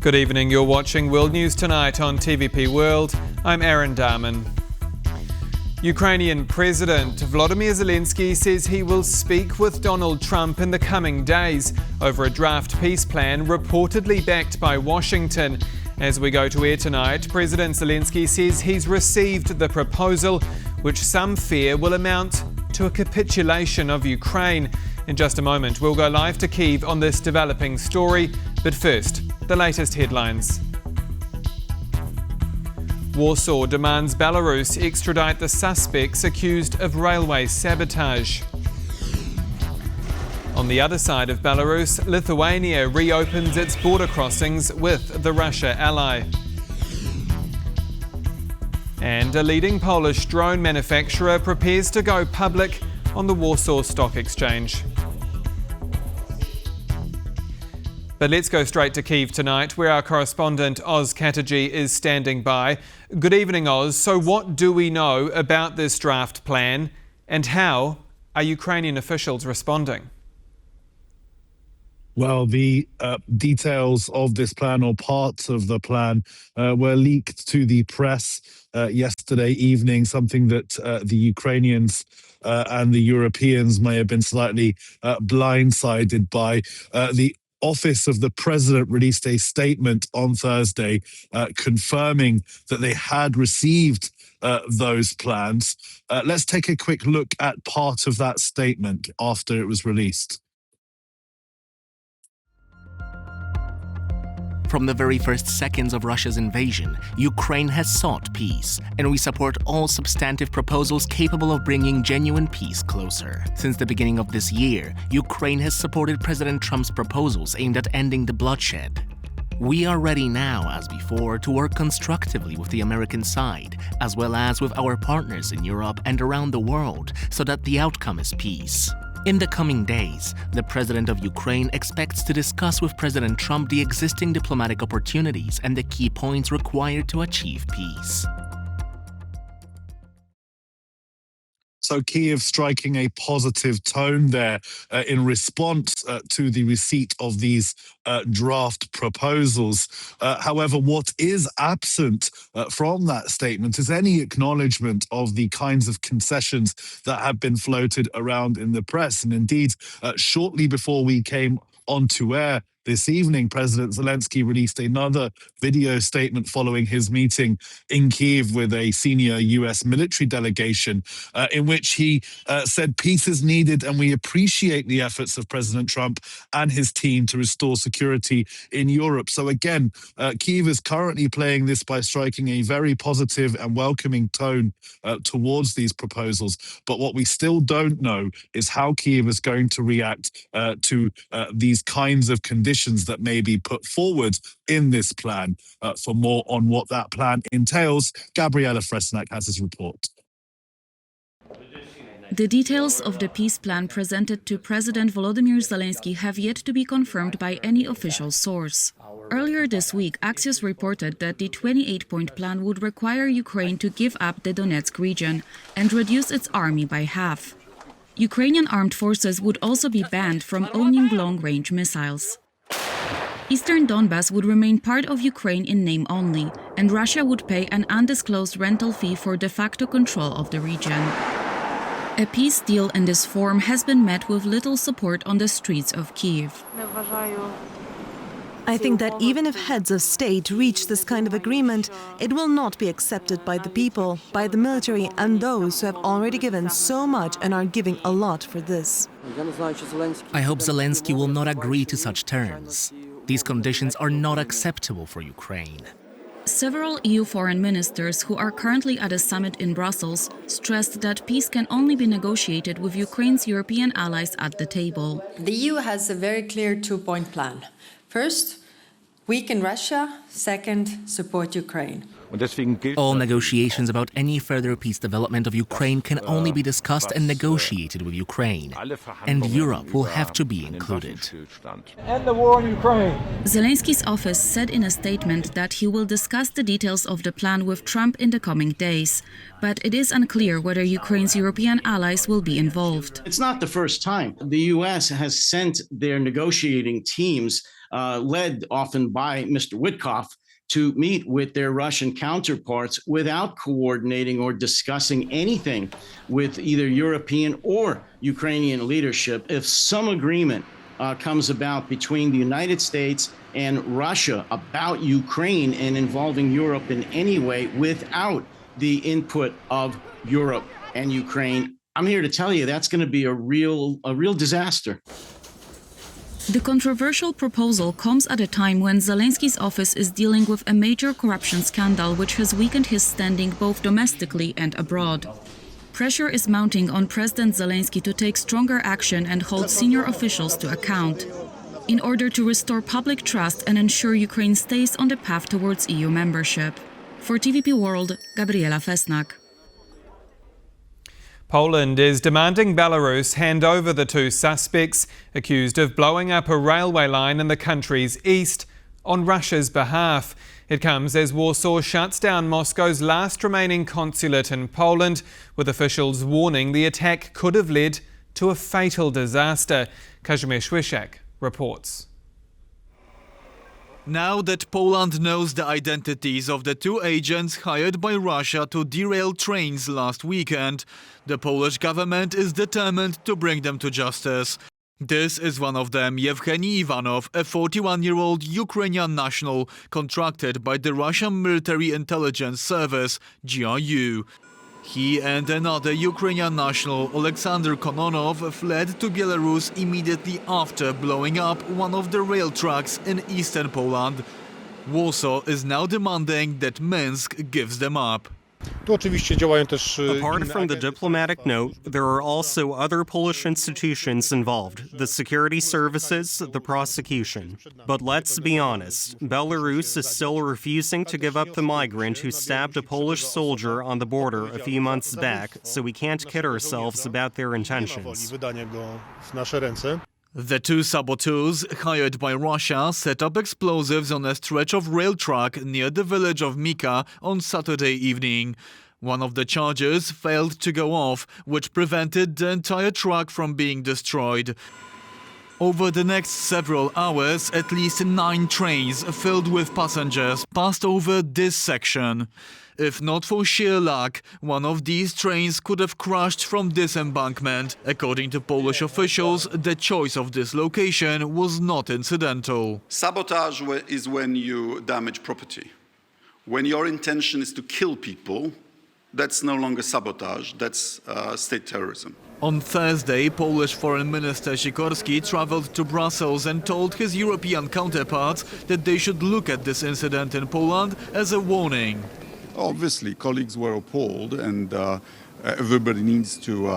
Good evening, you're watching World News Tonight on TVP World. I'm Aaron Darman. Ukrainian President Volodymyr Zelenskyy says he will speak with Donald Trump in the coming days over a draft peace plan reportedly backed by Washington. As we go to air tonight, President Zelenskyy says he's received the proposal, which some fear will amount to a capitulation of Ukraine. In just a moment, we'll go live to Kyiv on this developing story. But first, the latest headlines. Warsaw demands Belarus extradite the suspects accused of railway sabotage. On the other side of Belarus, Lithuania reopens its border crossings with the Russia ally. And a leading Polish drone manufacturer prepares to go public on the Warsaw Stock Exchange. But let's go straight to Kyiv tonight, where our correspondent Oz Chatterjee is standing by. Good evening, Oz. So what do we know about this draft plan, and how are Ukrainian officials responding? Well, the details of this plan, or parts of the plan, were leaked to the press yesterday evening, something that the Ukrainians and the Europeans may have been slightly blindsided by. The Office of the President released a statement on Thursday confirming that they had received those plans. Let's take a quick look at part of that statement after it was released. From the very first seconds of Russia's invasion, Ukraine has sought peace, and we support all substantive proposals capable of bringing genuine peace closer. Since the beginning of this year, Ukraine has supported President Trump's proposals aimed at ending the bloodshed. We are ready now, as before, to work constructively with the American side, as well as with our partners in Europe and around the world, so that the outcome is peace. In the coming days, the president of Ukraine expects to discuss with President Trump the existing diplomatic opportunities and the key points required to achieve peace. So Kyiv striking a positive tone there in response to the receipt of these draft proposals. However, what is absent from that statement is any acknowledgement of the kinds of concessions that have been floated around in the press. And indeed, shortly before we came onto air this evening, President Zelenskyy released another video statement following his meeting in Kyiv with a senior US military delegation, in which he said peace is needed and we appreciate the efforts of President Trump and his team to restore security in Europe. So again, Kyiv is currently playing this by striking a very positive and welcoming tone towards these proposals. But what we still don't know is how Kyiv is going to react to these kinds of conditions that may be put forward in this plan. For more on what that plan entails, Gabriela Fresnak has his report. The details of the peace plan presented to President Volodymyr Zelenskyy have yet to be confirmed by any official source. Earlier this week, Axios reported that the 28-point plan would require Ukraine to give up the Donetsk region and reduce its army by half. Ukrainian armed forces would also be banned from owning long-range missiles. Eastern Donbas would remain part of Ukraine in name only, and Russia would pay an undisclosed rental fee for de facto control of the region. A peace deal in this form has been met with little support on the streets of Kyiv. I think that even if heads of state reach this kind of agreement, it will not be accepted by the people, by the military, and those who have already given so much and are giving a lot for this. I hope Zelenskyy will not agree to such terms. These conditions are not acceptable for Ukraine. Several EU foreign ministers who are currently at a summit in Brussels stressed that peace can only be negotiated with Ukraine's European allies at the table. The EU has a very clear two-point plan. First, weaken Russia. Second, support Ukraine. All negotiations about any further peace development of Ukraine can only be discussed and negotiated with Ukraine, and Europe will have to be included. End the war in Ukraine. Zelensky's office said in a statement that he will discuss the details of the plan with Trump in the coming days, but it is unclear whether Ukraine's European allies will be involved. It's not the first time. The U.S. has sent their negotiating teams, led often by Mr. Witkoff, to meet with their Russian counterparts without coordinating or discussing anything with either European or Ukrainian leadership. If some agreement comes about between the United States and Russia about Ukraine and involving Europe in any way without the input of Europe and Ukraine, I'm here to tell you that's going to be a real disaster. The controversial proposal comes at a time when Zelensky's office is dealing with a major corruption scandal which has weakened his standing both domestically and abroad. Pressure is mounting on President Zelensky to take stronger action and hold senior officials to account in order to restore public trust and ensure Ukraine stays on the path towards EU membership. For TVP World, Gabriela Fesnak. Poland is demanding Belarus hand over the two suspects accused of blowing up a railway line in the country's east on Russia's behalf. It comes as Warsaw shuts down Moscow's last remaining consulate in Poland, with officials warning the attack could have led to a fatal disaster. Kazimierz Słyszak reports. Now that Poland knows the identities of the two agents hired by Russia to derail trains last weekend, the Polish government is determined to bring them to justice. This is one of them, Yevgeny Ivanov, a 41-year-old Ukrainian national contracted by the Russian Military Intelligence Service, GRU. He and another Ukrainian national, Alexander Kononov, fled to Belarus immediately after blowing up one of the rail tracks in eastern Poland. Warsaw is now demanding that Minsk gives them up. Apart from the diplomatic note, there are also other Polish institutions involved, the security services, the prosecution. But let's be honest, Belarus is still refusing to give up the migrant who stabbed a Polish soldier on the border a few months back, so we can't kid ourselves about their intentions. The two saboteurs, hired by Russia, set up explosives on a stretch of rail track near the village of Mika on Saturday evening. One of the charges failed to go off, which prevented the entire track from being destroyed. Over the next several hours, at least 9 trains filled with passengers passed over this section. If not for sheer luck, one of these trains could have crashed from this embankment. According to Polish officials, the choice of this location was not incidental. Sabotage is when you damage property. When your intention is to kill people, that's no longer sabotage, that's state terrorism. On Thursday, Polish Foreign Minister Sikorski traveled to Brussels and told his European counterparts that they should look at this incident in Poland as a warning. Obviously, colleagues were appalled, and everybody needs to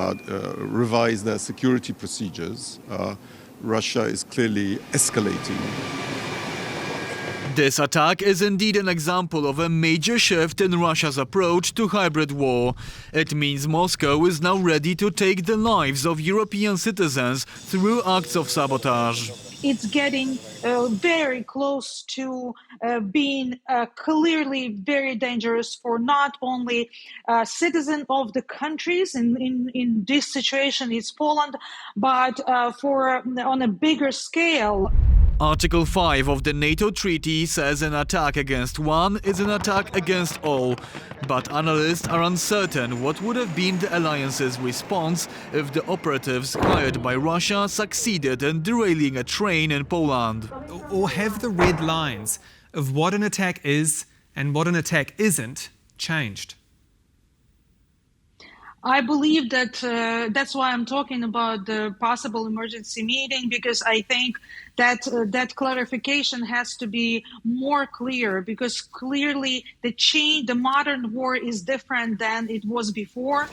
revise their security procedures. Russia is clearly escalating. This attack is indeed an example of a major shift in Russia's approach to hybrid war. It means Moscow is now ready to take the lives of European citizens through acts of sabotage. It's getting very close to being clearly very dangerous for not only citizens of the countries in this situation is Poland, but on a bigger scale. Article 5 of the NATO treaty says an attack against one is an attack against all. But analysts are uncertain what would have been the alliance's response if the operatives hired by Russia succeeded in derailing a train in Poland. Or have the red lines of what an attack is and what an attack isn't changed? I believe that that's why I'm talking about the possible emergency meeting, because I think that that clarification has to be more clear, because clearly the modern war is different than it was before.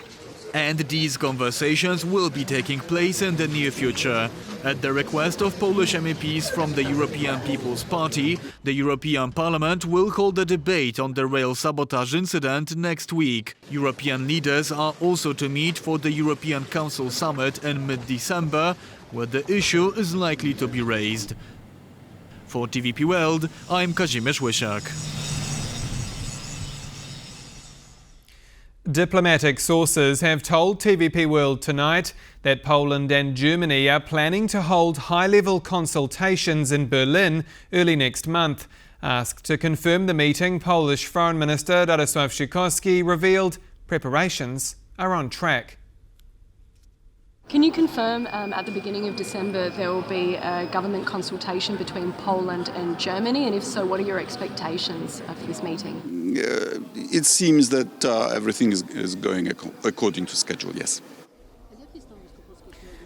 And these conversations will be taking place in the near future. At the request of Polish MEPs from the European People's Party, the European Parliament will hold a debate on the rail sabotage incident next week. European leaders are also to meet for the European Council summit in mid-December, where the issue is likely to be raised. For TVP World, I'm Kazimierz Łysiak. Diplomatic sources have told TVP World tonight that Poland and Germany are planning to hold high-level consultations in Berlin early next month. Asked to confirm the meeting, Polish Foreign Minister Radosław Sikorski revealed preparations are on track. Can you confirm at the beginning of December there will be a government consultation between Poland and Germany? And if so, what are your expectations for this meeting? It seems that everything is going according to schedule, yes.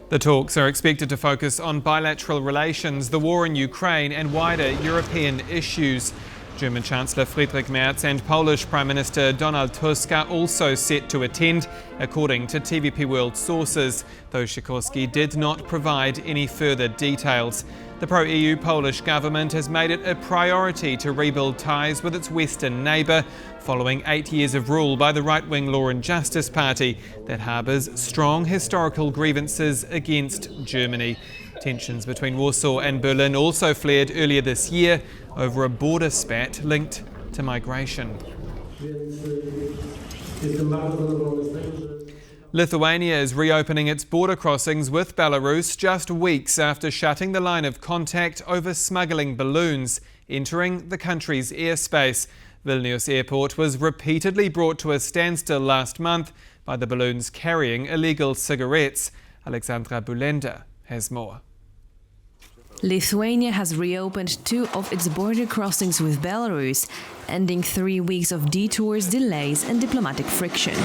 The talks are expected to focus on bilateral relations, the war in Ukraine and wider European issues. German Chancellor Friedrich Merz and Polish Prime Minister Donald Tusk are also set to attend, according to TVP World sources, though Sikorski did not provide any further details. The pro-EU Polish government has made it a priority to rebuild ties with its western neighbour, following 8 years of rule by the right-wing Law and Justice Party that harbours strong historical grievances against Germany. Tensions between Warsaw and Berlin also flared earlier this year over a border spat linked to migration. Lithuania is reopening its border crossings with Belarus just weeks after shutting the line of contact over smuggling balloons entering the country's airspace. Vilnius airport was repeatedly brought to a standstill last month by the balloons carrying illegal cigarettes. Alexandra Bulenda has more. Lithuania has reopened 2 of its border crossings with Belarus, ending 3 weeks of detours, delays and diplomatic friction.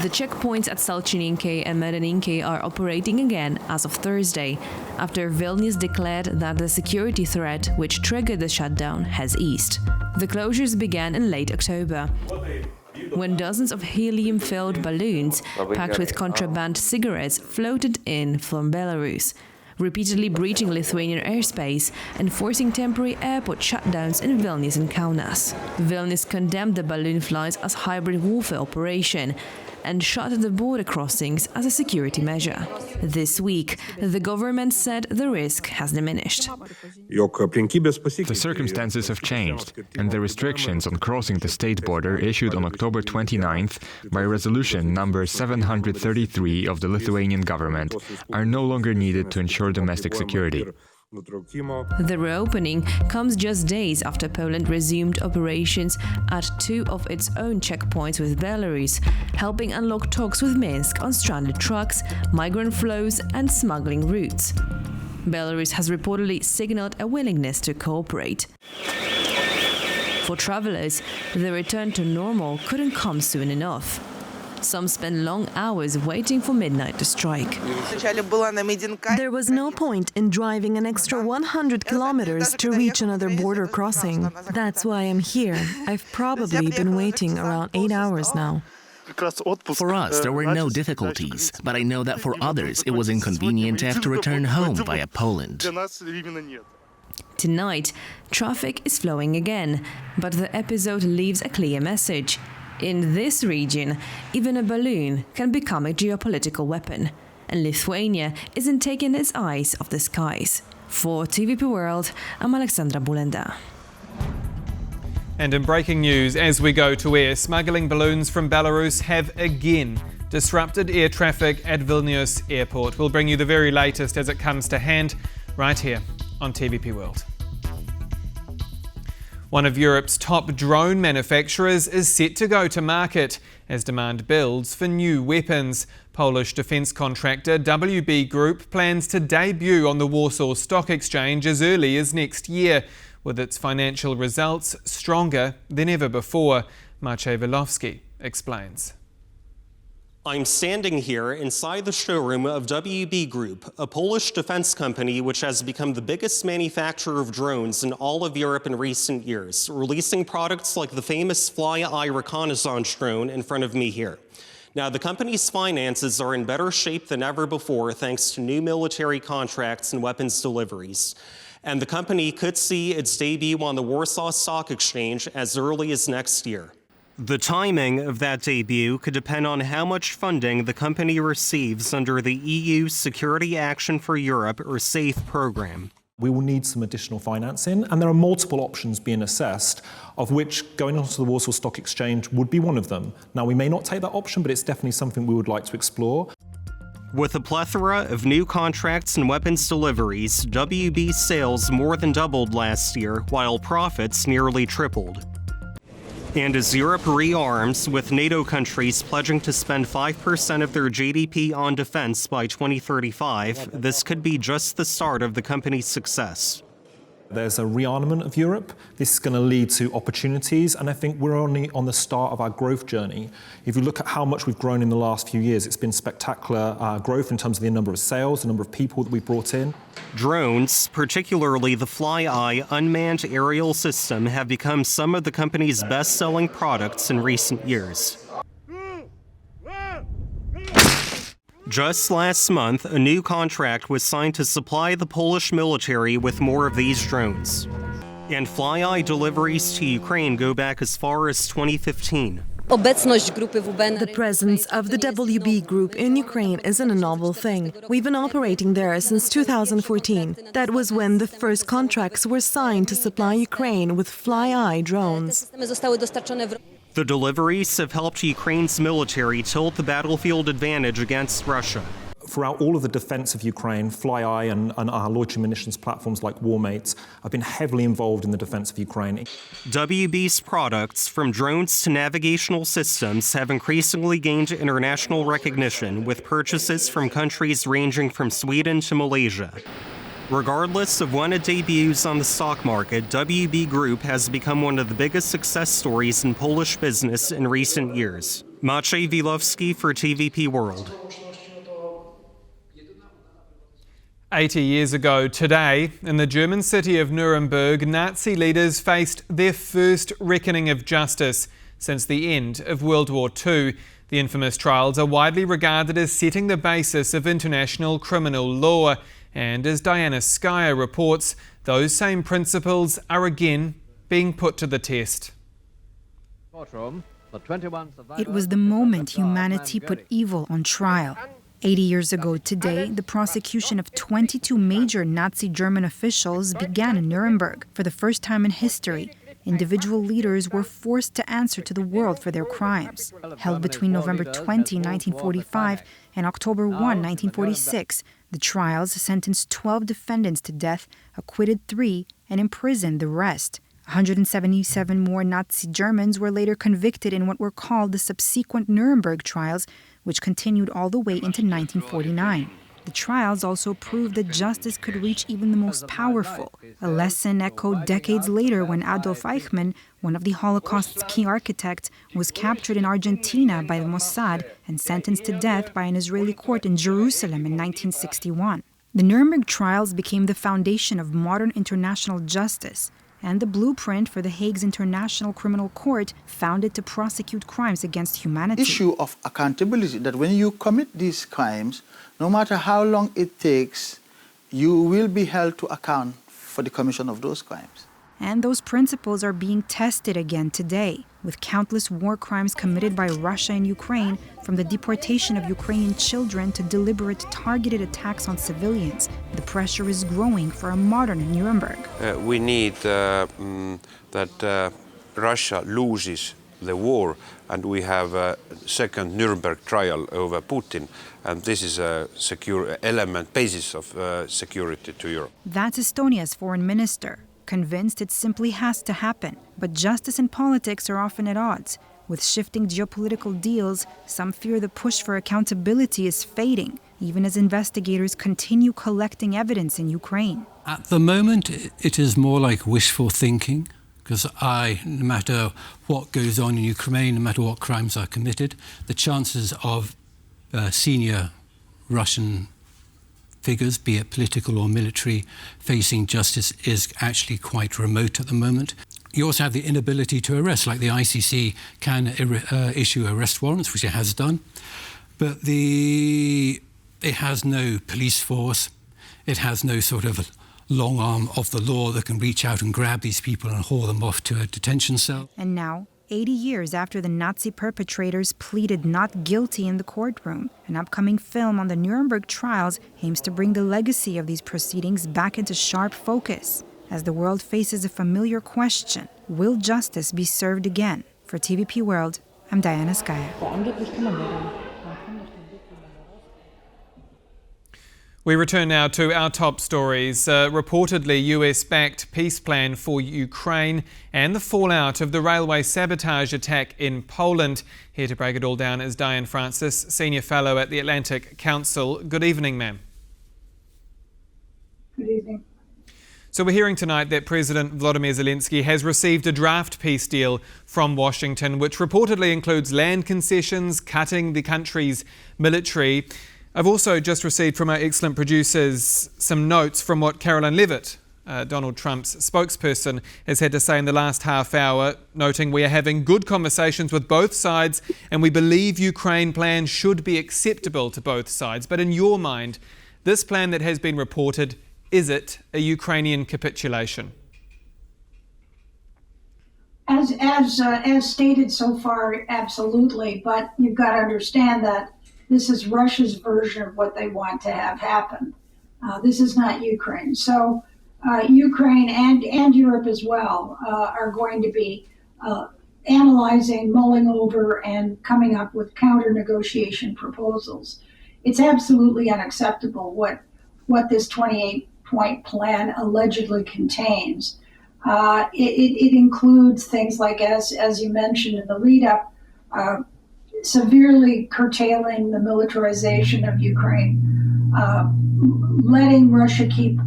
The checkpoints at Salchininke and Medeninke are operating again as of Thursday, after Vilnius declared that the security threat which triggered the shutdown has eased. The closures began in late October, when dozens of helium-filled balloons packed with contraband cigarettes floated in from Belarus, repeatedly breaching Lithuanian airspace and forcing temporary airport shutdowns in Vilnius and Kaunas. Vilnius condemned the balloon flights as hybrid warfare operation and shut the border crossings as a security measure. This week, the government said the risk has diminished. The circumstances have changed, and the restrictions on crossing the state border issued on October 29th by resolution number 733 of the Lithuanian government are no longer needed to ensure domestic security. The reopening comes just days after Poland resumed operations at 2 of its own checkpoints with Belarus, helping unlock talks with Minsk on stranded trucks, migrant flows and smuggling routes. Belarus has reportedly signaled a willingness to cooperate. For travelers, the return to normal couldn't come soon enough. Some spend long hours waiting for midnight to strike. There was no point in driving an extra 100 kilometers to reach another border crossing. That's why I'm here. I've probably been waiting around 8 hours now. For us, there were no difficulties, but I know that for others it was inconvenient to have to return home via Poland. Tonight, traffic is flowing again, but the episode leaves a clear message. In this region, even a balloon can become a geopolitical weapon, and Lithuania isn't taking its eyes off the skies. For TVP World, I'm Alexandra Bulenda. And in breaking news, as we go to air, smuggling balloons from Belarus have again disrupted air traffic at Vilnius airport. We'll bring you the very latest as it comes to hand, right here on TVP World. One of Europe's top drone manufacturers is set to go to market as demand builds for new weapons. Polish defence contractor WB Group plans to debut on the Warsaw Stock Exchange as early as next year, with its financial results stronger than ever before. Maciej Wilowski explains. I'm standing here inside the showroom of WB Group, a Polish defense company which has become the biggest manufacturer of drones in all of Europe in recent years, releasing products like the famous Fly-Eye reconnaissance drone in front of me here. Now, the company's finances are in better shape than ever before thanks to new military contracts and weapons deliveries. And the company could see its debut on the Warsaw Stock Exchange as early as next year. The timing of that debut could depend on how much funding the company receives under the EU Security Action for Europe, or SAFE program. We will need some additional financing, and there are multiple options being assessed, of which going onto the Warsaw Stock Exchange would be one of them. Now, we may not take that option, but it's definitely something we would like to explore. With a plethora of new contracts and weapons deliveries, WB sales more than doubled last year, while profits nearly tripled. And as Europe rearms, with NATO countries pledging to spend 5% of their GDP on defense by 2035, this could be just the start of the company's success. There's a rearmament of Europe. This is going to lead to opportunities, and I think we're only on the start of our growth journey. If you look at how much we've grown in the last few years, it's been spectacular growth in terms of the number of sales, the number of people that we've brought in. Drones, particularly the Fly-Eye unmanned aerial system, have become some of the company's best-selling products in recent years. Just last month, a new contract was signed to supply the Polish military with more of these drones. And Fly-Eye deliveries to Ukraine go back as far as 2015. The presence of the WB Group in Ukraine isn't a novel thing. We've been operating there since 2014. That was when the first contracts were signed to supply Ukraine with Fly-Eye drones. The deliveries have helped Ukraine's military tilt the battlefield advantage against Russia. Throughout all of the defense of Ukraine, Fly-Eye and our loitering munitions platforms like Warmates have been heavily involved in the defense of Ukraine. WB's products, from drones to navigational systems, have increasingly gained international recognition, with purchases from countries ranging from Sweden to Malaysia. Regardless of when it debuts on the stock market, WB Group has become one of the biggest success stories in Polish business in recent years. Maciej Wilowski for TVP World. 80 years ago today, in the German city of Nuremberg, Nazi leaders faced their first reckoning of justice since the end of World War II. The infamous trials are widely regarded as setting the basis of international criminal law. And as Diana Skyer reports, those same principles are again being put to the test. It was the moment humanity put evil on trial. 80 years ago today, the prosecution of 22 major Nazi German officials began in Nuremberg. For the first time in history, individual leaders were forced to answer to the world for their crimes. Held between November 20, 1945 and October 1, 1946, the trials sentenced 12 defendants to death, acquitted 3, and imprisoned the rest. 177 more Nazi Germans were later convicted in what were called the subsequent Nuremberg trials, which continued all the way into 1949. The trials also proved that justice could reach even the most powerful, a lesson echoed decades later when Adolf Eichmann, one of the Holocaust's key architects, was captured in Argentina by the Mossad and sentenced to death by an Israeli court in Jerusalem in 1961. The Nuremberg trials became the foundation of modern international justice and the blueprint for The Hague's International Criminal Court, founded to prosecute crimes against humanity. Issue of accountability, that when you commit these crimes, no matter how long it takes, you will be held to account for the commission of those crimes. And those principles are being tested again today, with countless war crimes committed by Russia and Ukraine, from the deportation of Ukrainian children to deliberate targeted attacks on civilians. The pressure is growing for a modern Nuremberg. We need that Russia loses the war, and we have a second Nuremberg trial over Putin, and this is a secure element, basis of security to Europe. That's Estonia's foreign minister, convinced it simply has to happen. But justice and politics are often at odds. With shifting geopolitical deals, some fear the push for accountability is fading, even as investigators continue collecting evidence in Ukraine. At the moment, it is more like wishful thinking, because no matter what goes on in Ukraine, no matter what crimes are committed, the chances of senior Russian figures, be it political or military, facing justice is actually quite remote at the moment. You also have the inability to arrest, like the ICC can issue arrest warrants, which it has done, but it has no police force, it has no sort of long arm of the law that can reach out and grab these people and haul them off to a detention cell. And now, 80 years after the Nazi perpetrators pleaded not guilty in the courtroom, an upcoming film on the Nuremberg trials aims to bring the legacy of these proceedings back into sharp focus. As the world faces a familiar question, will justice be served again? For TVP World, I'm Diana Skaya. We return now to our top stories. Reportedly, US-backed peace plan for Ukraine and the fallout of the railway sabotage attack in Poland. Here to break it all down is Diane Francis, Senior Fellow at the Atlantic Council. Good evening, ma'am. Good evening. So we're hearing tonight that President Volodymyr Zelenskyy has received a draft peace deal from Washington, which reportedly includes land concessions, cutting the country's military. I've also just received from our excellent producers some notes from what Caroline Levitt, Donald Trump's spokesperson, has had to say in the last half hour, noting we are having good conversations with both sides and we believe Ukraine plan should be acceptable to both sides. But in your mind, this plan that has been reported, is it a Ukrainian capitulation? As stated so far, absolutely. But you've got to understand that this is Russia's version of what they want to have happen. This is not Ukraine. So Ukraine and Europe as well are going to be analyzing, mulling over, and coming up with counter-negotiation proposals. It's absolutely unacceptable what this 28-point plan allegedly contains. It includes things like, as you mentioned in the lead-up, severely curtailing the militarization of Ukraine, letting Russia keep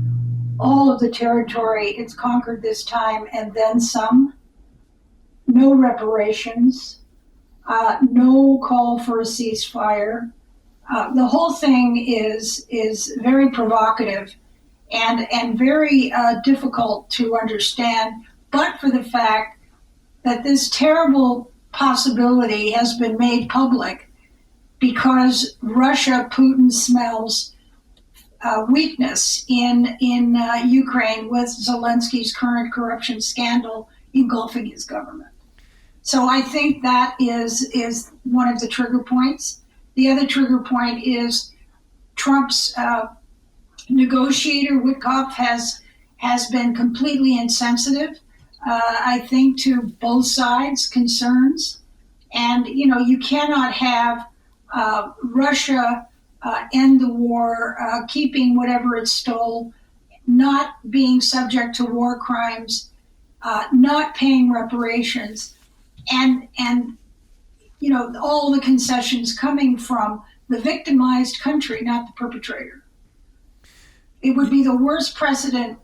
all of the territory it's conquered this time and then some, no reparations, no call for a ceasefire. The whole thing is very provocative and very difficult to understand, but for the fact that this terrible possibility has been made public because Russia, Putin smells weakness in Ukraine with Zelensky's current corruption scandal engulfing his government. So I think that is one of the trigger points. The other trigger point is Trump's negotiator, Witkoff, has been completely insensitive, I think, to both sides' concerns. And, you cannot have Russia end the war, keeping whatever it stole, not being subject to war crimes, not paying reparations, and all the concessions coming from the victimized country, not the perpetrator. It would be the worst precedent,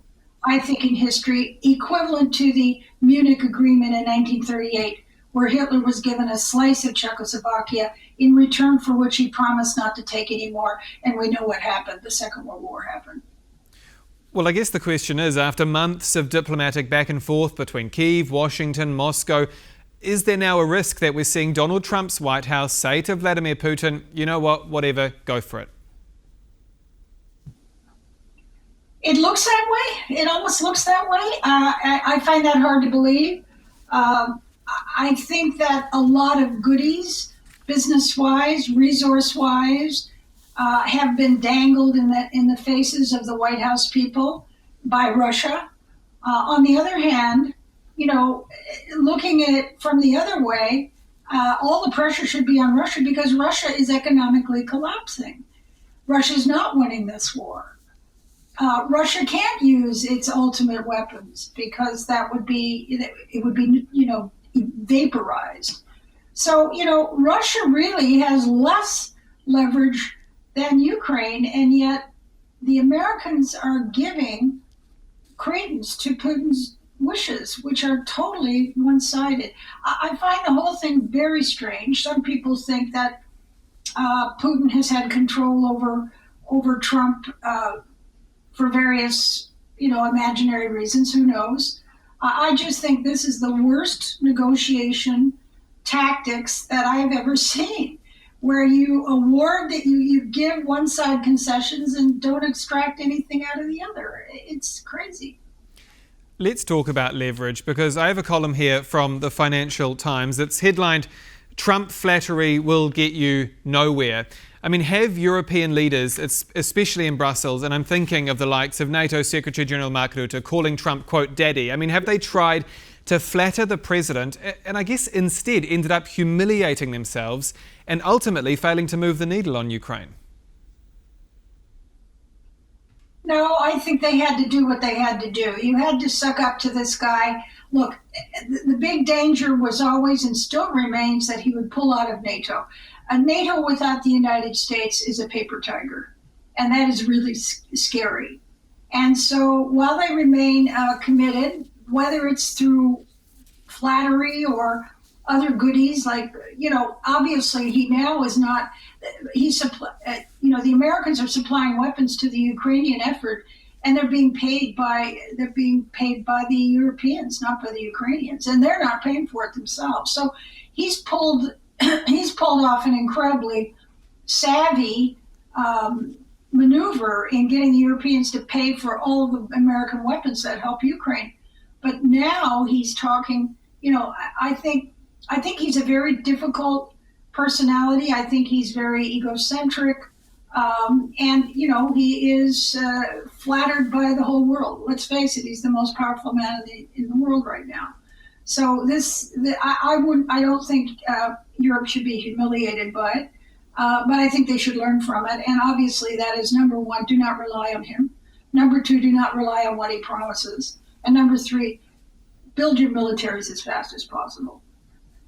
I think, in history, equivalent to the Munich Agreement in 1938, where Hitler was given a slice of Czechoslovakia in return for which he promised not to take any more. And we know what happened. The Second World War happened. Well, I guess the question is, after months of diplomatic back and forth between Kyiv, Washington, Moscow, is there now a risk that we're seeing Donald Trump's White House say to Vladimir Putin, you know what, whatever, go for it? It looks that way. It almost looks that way. I find that hard to believe. I think that a lot of goodies, business-wise, resource-wise, have been dangled in the faces of the White House people by Russia. On the other hand, looking at it from the other way, all the pressure should be on Russia because Russia is economically collapsing. Russia's not winning this war. Russia can't use its ultimate weapons because it would be vaporized. So, Russia really has less leverage than Ukraine, and yet the Americans are giving credence to Putin's wishes, which are totally one-sided. I find the whole thing very strange. Some people think that Putin has had control over Trump for various, imaginary reasons. Who knows? I just think this is the worst negotiation tactics that I've ever seen, where you award that you give one side concessions and don't extract anything out of the other. It's crazy. Let's talk about leverage, because I have a column here from the Financial Times that's headlined, "Trump flattery will get you nowhere." I mean, have European leaders, especially in Brussels, and I'm thinking of the likes of NATO Secretary General Mark Rutte calling Trump, quote, daddy. I mean, have they tried to flatter the president and I guess instead ended up humiliating themselves and ultimately failing to move the needle on Ukraine? No, I think they had to do what they had to do. You had to suck up to this guy. Look, the big danger was always and still remains that he would pull out of NATO. A NATO without the United States is a paper tiger, and that is really scary. And so while they remain committed, whether it's through flattery or other goodies, like, obviously he now is not, the Americans are supplying weapons to the Ukrainian effort, and they're being paid by the Europeans, not by the Ukrainians, and they're not paying for it themselves. So he's pulled off an incredibly savvy maneuver in getting the Europeans to pay for all of the American weapons that help Ukraine. But now he's talking, I think he's a very difficult personality. I think he's very egocentric. And he is flattered by the whole world. Let's face it, he's the most powerful man in the world right now. So I don't think Europe should be humiliated by it, but I think they should learn from it. And obviously that is number one, do not rely on him. Number two, do not rely on what he promises. And number three, build your militaries as fast as possible.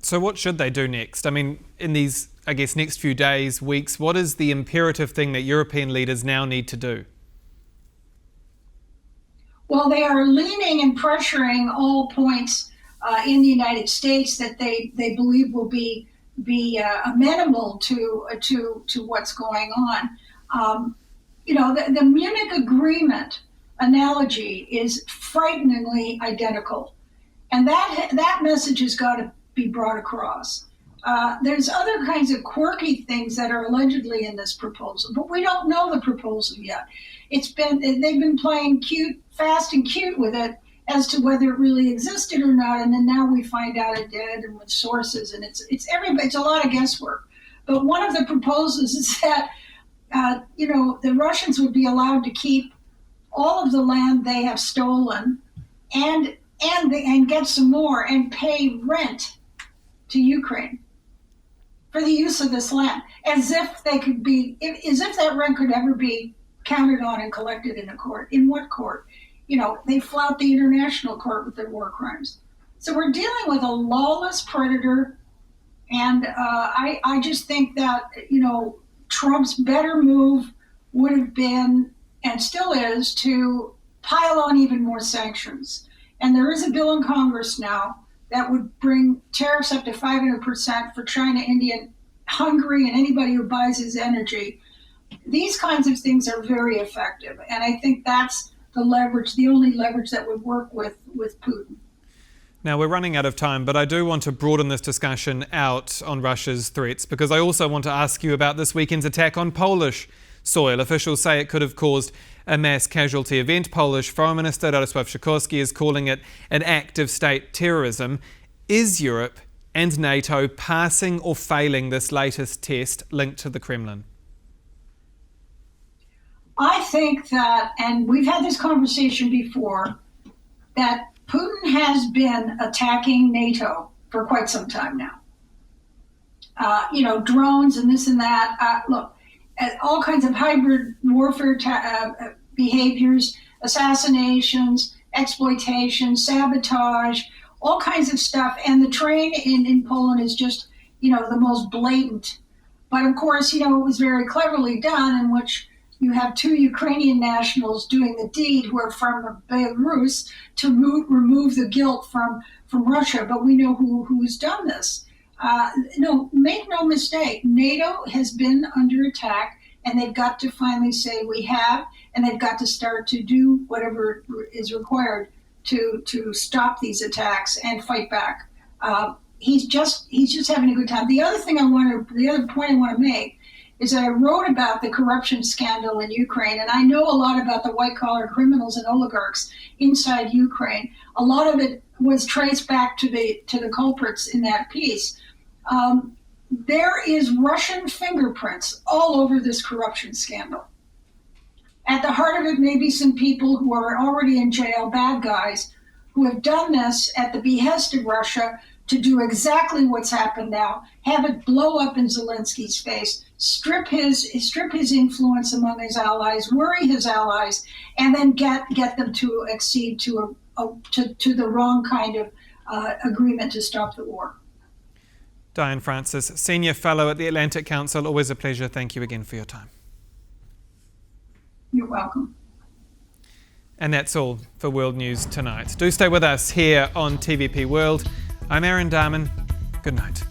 So what should they do next? I mean, in these, I guess, next few days, weeks, what is the imperative thing that European leaders now need to do? Well, they are leaning and pressuring all points in the United States that they believe will be amenable to what's going on. The Munich Agreement analogy is frighteningly identical, and that message has got to be brought across. There's other kinds of quirky things that are allegedly in this proposal, but we don't know the proposal yet. They've been playing fast and cute with it as to whether it really existed or not, and then now we find out it did, and with sources, and it's a lot of guesswork. But one of the proposals is that the Russians would be allowed to keep all of the land they have stolen, and get some more and pay rent to Ukraine for the use of this land, as if that rent could ever be counted on and collected in a court. In what court? They flout the international court with their war crimes. So we're dealing with a lawless predator, and I just think that Trump's better move would have been, and still is, to pile on even more sanctions. And there is a bill in Congress now that would bring tariffs up to 500% for China, India, Hungary, and anybody who buys his energy. These kinds of things are very effective, and I think that's the only leverage that would work with Putin. Now, we're running out of time, but I do want to broaden this discussion out on Russia's threats, because I also want to ask you about this weekend's attack on Polish soil. Officials say it could have caused a mass casualty event. Polish Foreign Minister Radosław Sikorski is calling it an act of state terrorism. Is Europe and NATO passing or failing this latest test linked to the Kremlin? I think that, and we've had this conversation before, that Putin has been attacking NATO for quite some time now. Drones and this and that. Look, all kinds of hybrid warfare behaviors, assassinations, exploitation, sabotage, all kinds of stuff. And the train in Poland is just, the most blatant. But of course, it was very cleverly done, in which you have two Ukrainian nationals doing the deed who are from Belarus to remove the guilt from Russia. But we know who's done this. No, make no mistake, NATO has been under attack, and they've got to finally say we have, and they've got to start to do whatever is required to stop these attacks and fight back. He's just having a good time. The other point I want to make is that I wrote about the corruption scandal in Ukraine, and I know a lot about the white-collar criminals and oligarchs inside Ukraine. A lot of it was traced back to the culprits in that piece. There is Russian fingerprints all over this corruption scandal. At the heart of it may be some people who are already in jail, bad guys, who have done this at the behest of Russia to do exactly what's happened now, have it blow up in Zelensky's face, strip his influence among his allies, worry his allies, and then get them to accede to the wrong kind of agreement to stop the war. Diane Francis, Senior Fellow at the Atlantic Council. Always a pleasure. Thank you again for your time. You're welcome. And that's all for World News Tonight. Do stay with us here on TVP World. I'm Aaron Darman. Good night.